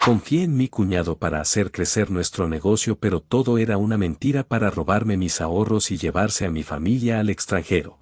Confié en mi cuñado para hacer crecer nuestro negocio, pero todo era una mentira para robarme mis ahorros y llevarse a mi familia al extranjero.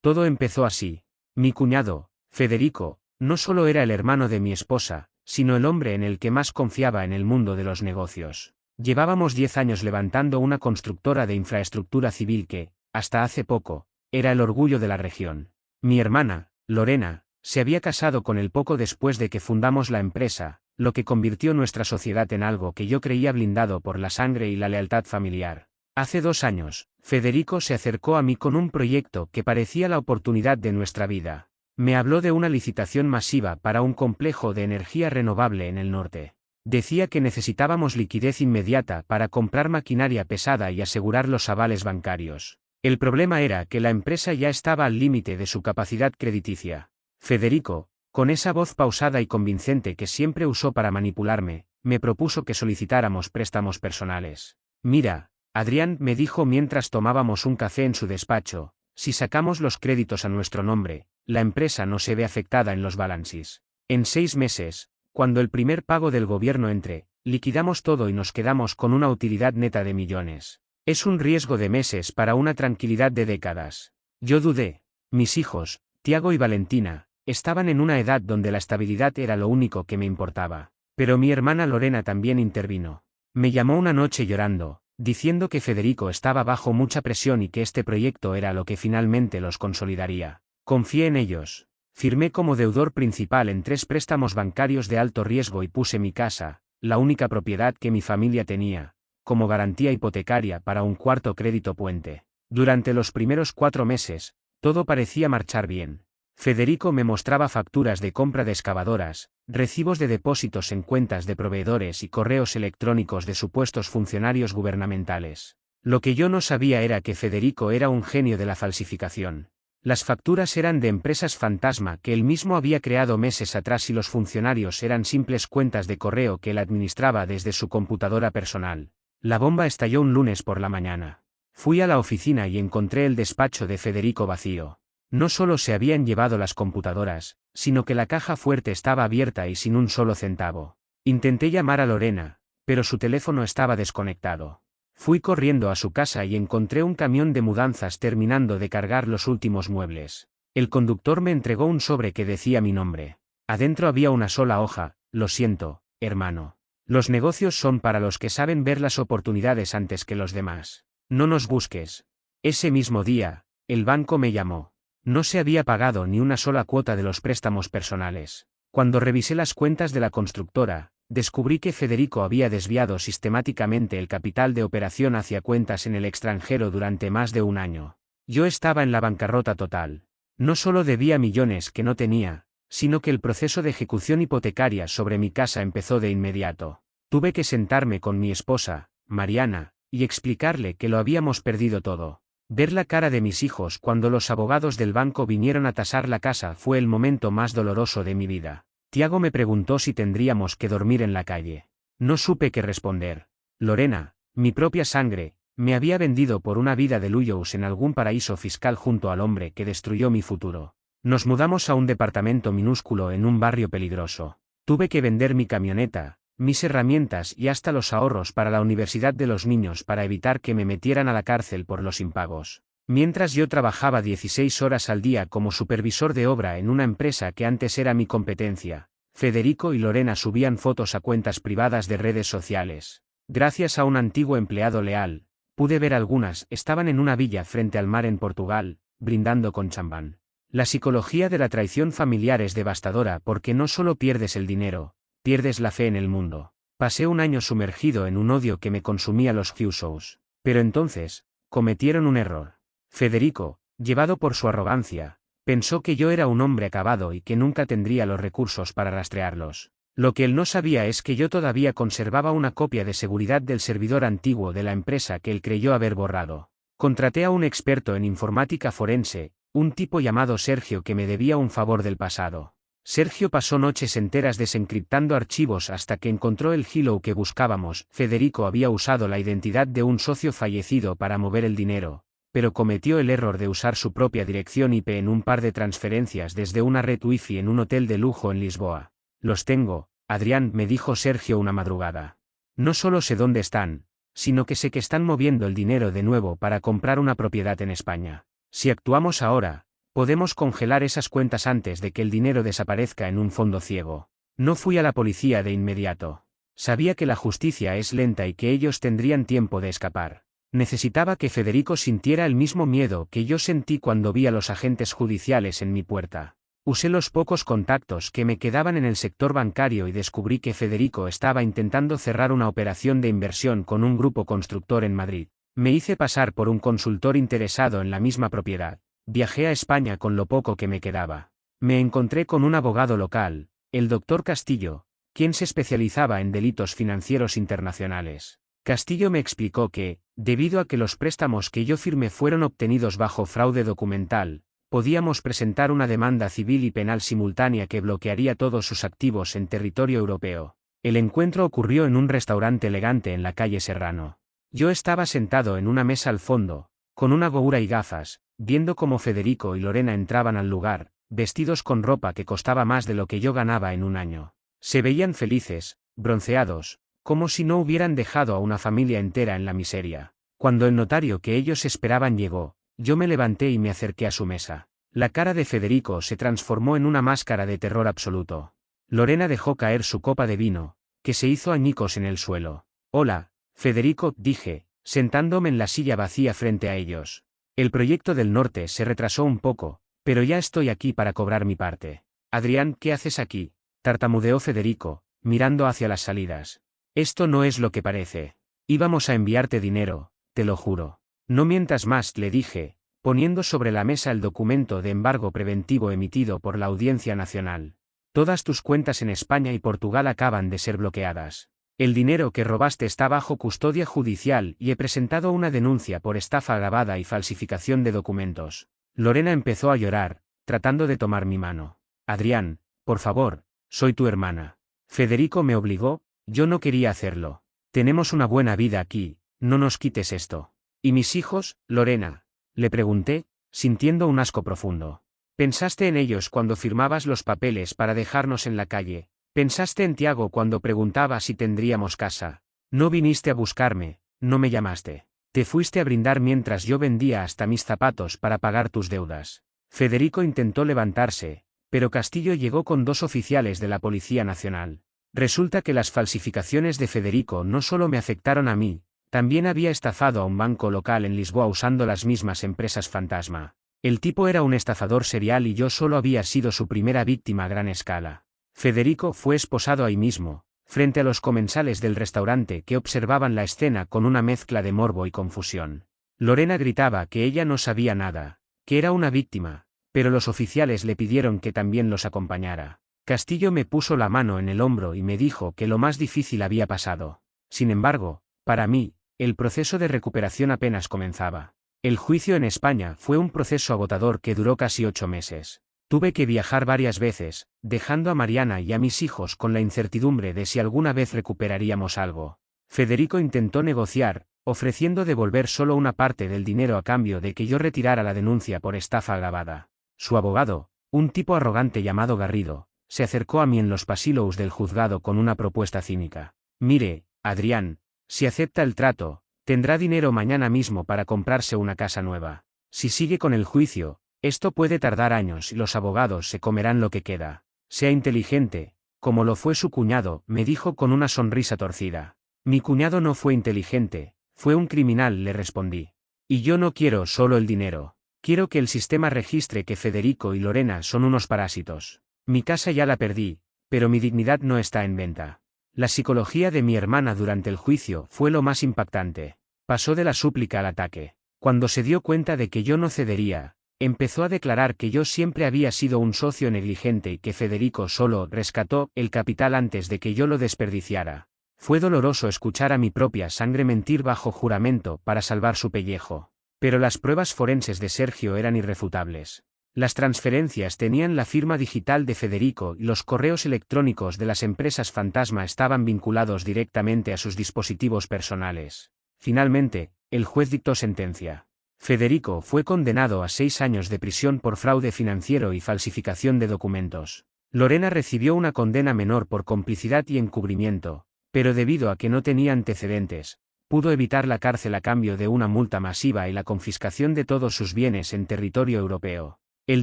Todo empezó así. Mi cuñado, Federico, no solo era el hermano de mi esposa, sino el hombre en el que más confiaba en el mundo de los negocios. Llevábamos 10 años levantando una constructora de infraestructura civil que, hasta hace poco, era el orgullo de la región. Mi hermana, Lorena, se había casado con él poco después de que fundamos la empresa, lo que convirtió nuestra sociedad en algo que yo creía blindado por la sangre y la lealtad familiar. Hace 2 años, Federico se acercó a mí con un proyecto que parecía la oportunidad de nuestra vida. Me habló de una licitación masiva para un complejo de energía renovable en el norte. Decía que necesitábamos liquidez inmediata para comprar maquinaria pesada y asegurar los avales bancarios. El problema era que la empresa ya estaba al límite de su capacidad crediticia. Federico, con esa voz pausada y convincente que siempre usó para manipularme, me propuso que solicitáramos préstamos personales. Mira, Adrián, me dijo mientras tomábamos un café en su despacho, si sacamos los créditos a nuestro nombre, la empresa no se ve afectada en los balances. En 6 meses, cuando el primer pago del gobierno entre, liquidamos todo y nos quedamos con una utilidad neta de millones. Es un riesgo de meses para una tranquilidad de décadas. Yo dudé. Mis hijos, Tiago y Valentina, estaban en una edad donde la estabilidad era lo único que me importaba. Pero mi hermana Lorena también intervino. Me llamó una noche llorando, diciendo que Federico estaba bajo mucha presión y que este proyecto era lo que finalmente los consolidaría. Confié en ellos. Firmé como deudor principal en 3 préstamos bancarios de alto riesgo y puse mi casa, la única propiedad que mi familia tenía, como garantía hipotecaria para un cuarto crédito puente. Durante los primeros 4 meses, todo parecía marchar bien. Federico me mostraba facturas de compra de excavadoras, recibos de depósitos en cuentas de proveedores y correos electrónicos de supuestos funcionarios gubernamentales. Lo que yo no sabía era que Federico era un genio de la falsificación. Las facturas eran de empresas fantasma que él mismo había creado meses atrás y los funcionarios eran simples cuentas de correo que él administraba desde su computadora personal. La bomba estalló un lunes por la mañana. Fui a la oficina y encontré el despacho de Federico vacío. No solo se habían llevado las computadoras, sino que la caja fuerte estaba abierta y sin un solo centavo. Intenté llamar a Lorena, pero su teléfono estaba desconectado. Fui corriendo a su casa y encontré un camión de mudanzas terminando de cargar los últimos muebles. El conductor me entregó un sobre que decía mi nombre. Adentro había una sola hoja: lo siento, hermano. Los negocios son para los que saben ver las oportunidades antes que los demás. No nos busques. Ese mismo día, el banco me llamó. No se había pagado ni una sola cuota de los préstamos personales. Cuando revisé las cuentas de la constructora, descubrí que Federico había desviado sistemáticamente el capital de operación hacia cuentas en el extranjero durante más de un año. Yo estaba en la bancarrota total. No solo debía millones que no tenía, sino que el proceso de ejecución hipotecaria sobre mi casa empezó de inmediato. Tuve que sentarme con mi esposa, Mariana, y explicarle que lo habíamos perdido todo. Ver la cara de mis hijos cuando los abogados del banco vinieron a tasar la casa fue el momento más doloroso de mi vida. Tiago me preguntó si tendríamos que dormir en la calle. No supe qué responder. Lorena, mi propia sangre, me había vendido por una vida de lujos en algún paraíso fiscal junto al hombre que destruyó mi futuro. Nos mudamos a un departamento minúsculo en un barrio peligroso. Tuve que vender mi camioneta, mis herramientas y hasta los ahorros para la universidad de los niños para evitar que me metieran a la cárcel por los impagos. Mientras yo trabajaba 16 horas al día como supervisor de obra en una empresa que antes era mi competencia, Federico y Lorena subían fotos a cuentas privadas de redes sociales. Gracias a un antiguo empleado leal, pude ver algunas. Estaban en una villa frente al mar en Portugal, brindando con champán. La psicología de la traición familiar es devastadora porque no solo pierdes el dinero, pierdes la fe en el mundo. Pasé un año sumergido en un odio que me consumía los Husos. Pero entonces, cometieron un error. Federico, llevado por su arrogancia, pensó que yo era un hombre acabado y que nunca tendría los recursos para rastrearlos. Lo que él no sabía es que yo todavía conservaba una copia de seguridad del servidor antiguo de la empresa que él creyó haber borrado. Contraté a un experto en informática forense, un tipo llamado Sergio que me debía un favor del pasado. Sergio pasó noches enteras desencriptando archivos hasta que encontró el hilo que buscábamos. Federico había usado la identidad de un socio fallecido para mover el dinero, pero cometió el error de usar su propia dirección IP en un par de transferencias desde una red Wi-Fi en un hotel de lujo en Lisboa. Los tengo, Adrián, me dijo Sergio una madrugada. No solo sé dónde están, sino que sé que están moviendo el dinero de nuevo para comprar una propiedad en España. Si actuamos ahora, podemos congelar esas cuentas antes de que el dinero desaparezca en un fondo ciego. No fui a la policía de inmediato. Sabía que la justicia es lenta y que ellos tendrían tiempo de escapar. Necesitaba que Federico sintiera el mismo miedo que yo sentí cuando vi a los agentes judiciales en mi puerta. Usé los pocos contactos que me quedaban en el sector bancario y descubrí que Federico estaba intentando cerrar una operación de inversión con un grupo constructor en Madrid. Me hice pasar por un consultor interesado en la misma propiedad. Viajé a España con lo poco que me quedaba. Me encontré con un abogado local, el doctor Castillo, quien se especializaba en delitos financieros internacionales. Castillo me explicó que, debido a que los préstamos que yo firmé fueron obtenidos bajo fraude documental, podíamos presentar una demanda civil y penal simultánea que bloquearía todos sus activos en territorio europeo. El encuentro ocurrió en un restaurante elegante en la calle Serrano. Yo estaba sentado en una mesa al fondo, con una goura y gafas, viendo cómo Federico y Lorena entraban al lugar, vestidos con ropa que costaba más de lo que yo ganaba en un año. Se veían felices, bronceados, como si no hubieran dejado a una familia entera en la miseria. Cuando el notario que ellos esperaban llegó, yo me levanté y me acerqué a su mesa. La cara de Federico se transformó en una máscara de terror absoluto. Lorena dejó caer su copa de vino, que se hizo añicos en el suelo. Hola, Federico, dije, sentándome en la silla vacía frente a ellos. El proyecto del norte se retrasó un poco, pero ya estoy aquí para cobrar mi parte. Adrián, ¿qué haces aquí?, tartamudeó Federico, mirando hacia las salidas. Esto no es lo que parece. Íbamos a enviarte dinero, te lo juro. No mientas más, le dije, poniendo sobre la mesa el documento de embargo preventivo emitido por la Audiencia Nacional. Todas tus cuentas en España y Portugal acaban de ser bloqueadas. El dinero que robaste está bajo custodia judicial y he presentado una denuncia por estafa agravada y falsificación de documentos. Lorena empezó a llorar, tratando de tomar mi mano. Adrián, por favor, soy tu hermana. Federico me obligó, yo no quería hacerlo. Tenemos una buena vida aquí, no nos quites esto. ¿Y mis hijos, Lorena?, le pregunté, sintiendo un asco profundo. ¿Pensaste en ellos cuando firmabas los papeles para dejarnos en la calle? ¿Pensaste en Tiago cuando preguntaba si tendríamos casa? No viniste a buscarme, no me llamaste. Te fuiste a brindar mientras yo vendía hasta mis zapatos para pagar tus deudas. Federico intentó levantarse, pero Castillo llegó con 2 oficiales de la Policía Nacional. Resulta que las falsificaciones de Federico no solo me afectaron a mí, también había estafado a un banco local en Lisboa usando las mismas empresas fantasma. El tipo era un estafador serial y yo solo había sido su primera víctima a gran escala. Federico fue esposado ahí mismo, frente a los comensales del restaurante que observaban la escena con una mezcla de morbo y confusión. Lorena gritaba que ella no sabía nada, que era una víctima, pero los oficiales le pidieron que también los acompañara. Castillo me puso la mano en el hombro y me dijo que lo más difícil había pasado. Sin embargo, para mí, el proceso de recuperación apenas comenzaba. El juicio en España fue un proceso agotador que duró casi 8 meses. Tuve que viajar varias veces, dejando a Mariana y a mis hijos con la incertidumbre de si alguna vez recuperaríamos algo. Federico intentó negociar, ofreciendo devolver solo una parte del dinero a cambio de que yo retirara la denuncia por estafa agravada. Su abogado, un tipo arrogante llamado Garrido, se acercó a mí en los pasillos del juzgado con una propuesta cínica. Mire, Adrián, si acepta el trato, tendrá dinero mañana mismo para comprarse una casa nueva. Si sigue con el juicio, esto puede tardar años y los abogados se comerán lo que queda. Sea inteligente, como lo fue su cuñado, me dijo con una sonrisa torcida. Mi cuñado no fue inteligente, fue un criminal, le respondí. Y yo no quiero solo el dinero. Quiero que el sistema registre que Federico y Lorena son unos parásitos. Mi casa ya la perdí, pero mi dignidad no está en venta. La psicología de mi hermana durante el juicio fue lo más impactante. Pasó de la súplica al ataque. Cuando se dio cuenta de que yo no cedería, empezó a declarar que yo siempre había sido un socio negligente y que Federico solo rescató el capital antes de que yo lo desperdiciara. Fue doloroso escuchar a mi propia sangre mentir bajo juramento para salvar su pellejo. Pero las pruebas forenses de Sergio eran irrefutables. Las transferencias tenían la firma digital de Federico y los correos electrónicos de las empresas fantasma estaban vinculados directamente a sus dispositivos personales. Finalmente, el juez dictó sentencia. Federico fue condenado a 6 años de prisión por fraude financiero y falsificación de documentos. Lorena recibió una condena menor por complicidad y encubrimiento, pero debido a que no tenía antecedentes, pudo evitar la cárcel a cambio de una multa masiva y la confiscación de todos sus bienes en territorio europeo. El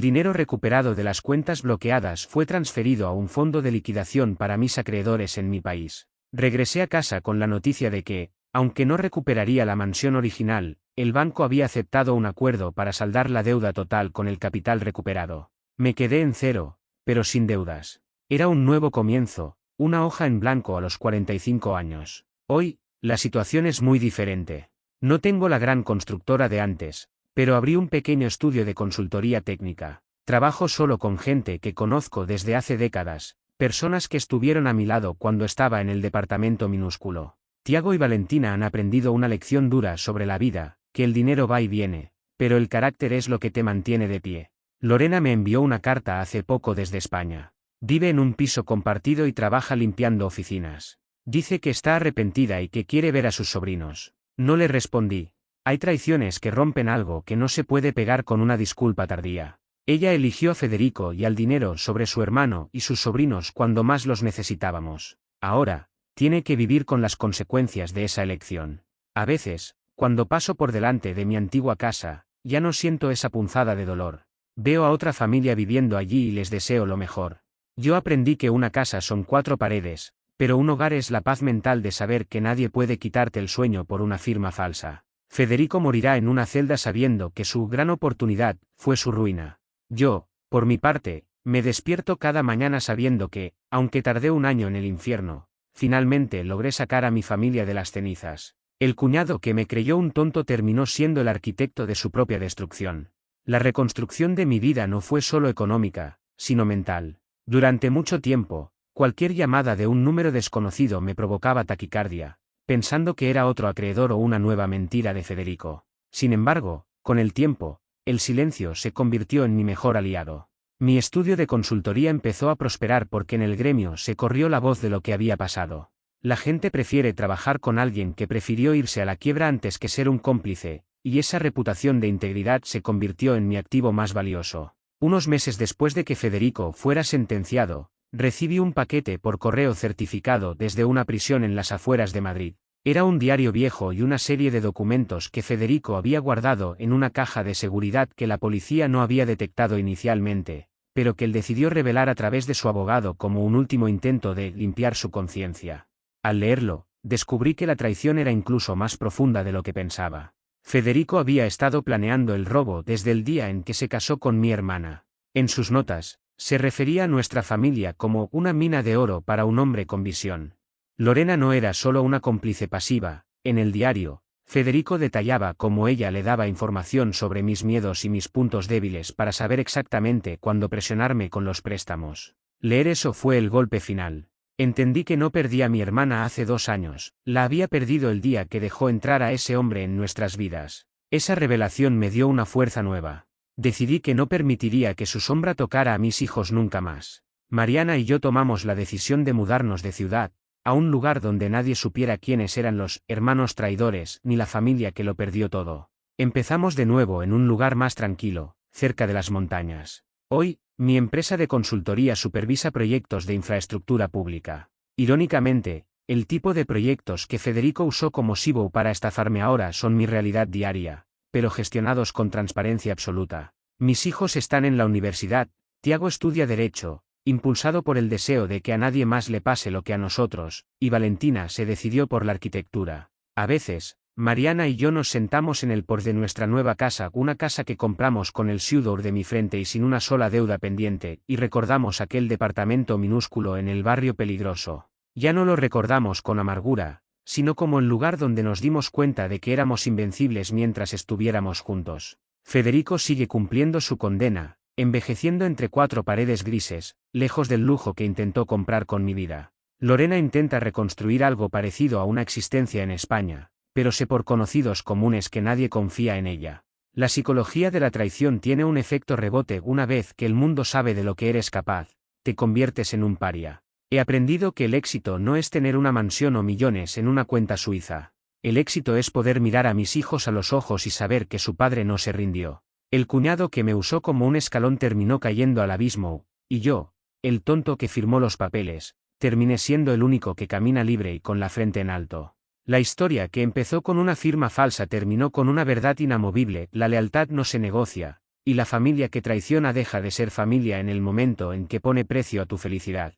dinero recuperado de las cuentas bloqueadas fue transferido a un fondo de liquidación para mis acreedores en mi país. Regresé a casa con la noticia de que, aunque no recuperaría la mansión original, el banco había aceptado un acuerdo para saldar la deuda total con el capital recuperado. Me quedé en cero, pero sin deudas. Era un nuevo comienzo, una hoja en blanco a los 45 años. Hoy, la situación es muy diferente. No tengo la gran constructora de antes, pero abrí un pequeño estudio de consultoría técnica. Trabajo solo con gente que conozco desde hace décadas, personas que estuvieron a mi lado cuando estaba en el departamento minúsculo. Tiago y Valentina han aprendido una lección dura sobre la vida, que el dinero va y viene, pero el carácter es lo que te mantiene de pie. Lorena me envió una carta hace poco desde España. Vive en un piso compartido y trabaja limpiando oficinas. Dice que está arrepentida y que quiere ver a sus sobrinos. No le respondí. Hay traiciones que rompen algo que no se puede pegar con una disculpa tardía. Ella eligió a Federico y al dinero sobre su hermano y sus sobrinos cuando más los necesitábamos. Ahora, tiene que vivir con las consecuencias de esa elección. A veces, cuando paso por delante de mi antigua casa, ya no siento esa punzada de dolor. Veo a otra familia viviendo allí y les deseo lo mejor. Yo aprendí que una casa son 4 paredes, pero un hogar es la paz mental de saber que nadie puede quitarte el sueño por una firma falsa. Federico morirá en una celda sabiendo que su gran oportunidad fue su ruina. Yo, por mi parte, me despierto cada mañana sabiendo que, aunque tardé un año en el infierno, finalmente logré sacar a mi familia de las cenizas. El cuñado que me creyó un tonto terminó siendo el arquitecto de su propia destrucción. La reconstrucción de mi vida no fue solo económica, sino mental. Durante mucho tiempo, cualquier llamada de un número desconocido me provocaba taquicardia, pensando que era otro acreedor o una nueva mentira de Federico. Sin embargo, con el tiempo, el silencio se convirtió en mi mejor aliado. Mi estudio de consultoría empezó a prosperar porque en el gremio se corrió la voz de lo que había pasado. La gente prefiere trabajar con alguien que prefirió irse a la quiebra antes que ser un cómplice, y esa reputación de integridad se convirtió en mi activo más valioso. Unos meses después de que Federico fuera sentenciado, recibí un paquete por correo certificado desde una prisión en las afueras de Madrid. Era un diario viejo y una serie de documentos que Federico había guardado en una caja de seguridad que la policía no había detectado inicialmente, pero que él decidió revelar a través de su abogado como un último intento de limpiar su conciencia. Al leerlo, descubrí que la traición era incluso más profunda de lo que pensaba. Federico había estado planeando el robo desde el día en que se casó con mi hermana. En sus notas, se refería a nuestra familia como una mina de oro para un hombre con visión. Lorena no era solo una cómplice pasiva. En el diario, Federico detallaba cómo ella le daba información sobre mis miedos y mis puntos débiles para saber exactamente cuándo presionarme con los préstamos. Leer eso fue el golpe final. Entendí que no perdí a mi hermana hace 2 años, la había perdido el día que dejó entrar a ese hombre en nuestras vidas. Esa revelación me dio una fuerza nueva. Decidí que no permitiría que su sombra tocara a mis hijos nunca más. Mariana y yo tomamos la decisión de mudarnos de ciudad, a un lugar donde nadie supiera quiénes eran los hermanos traidores ni la familia que lo perdió todo. Empezamos de nuevo en un lugar más tranquilo, cerca de las montañas. Hoy, mi empresa de consultoría supervisa proyectos de infraestructura pública. Irónicamente, el tipo de proyectos que Federico usó como chivo para estafarme ahora son mi realidad diaria, pero gestionados con transparencia absoluta. Mis hijos están en la universidad, Tiago estudia Derecho, impulsado por el deseo de que a nadie más le pase lo que a nosotros, y Valentina se decidió por la arquitectura. A veces, Mariana y yo nos sentamos en el porche de nuestra nueva casa, una casa que compramos con el sudor de mi frente y sin una sola deuda pendiente, y recordamos aquel departamento minúsculo en el barrio peligroso. Ya no lo recordamos con amargura, sino como el lugar donde nos dimos cuenta de que éramos invencibles mientras estuviéramos juntos. Federico sigue cumpliendo su condena, envejeciendo entre 4 paredes grises, lejos del lujo que intentó comprar con mi vida. Lorena intenta reconstruir algo parecido a una existencia en España, pero sé por conocidos comunes que nadie confía en ella. La psicología de la traición tiene un efecto rebote. Una vez que el mundo sabe de lo que eres capaz, te conviertes en un paria. He aprendido que el éxito no es tener una mansión o millones en una cuenta suiza. El éxito es poder mirar a mis hijos a los ojos y saber que su padre no se rindió. El cuñado que me usó como un escalón terminó cayendo al abismo, y yo, el tonto que firmó los papeles, terminé siendo el único que camina libre y con la frente en alto. La historia que empezó con una firma falsa terminó con una verdad inamovible: la lealtad no se negocia, y la familia que traiciona deja de ser familia en el momento en que pone precio a tu felicidad.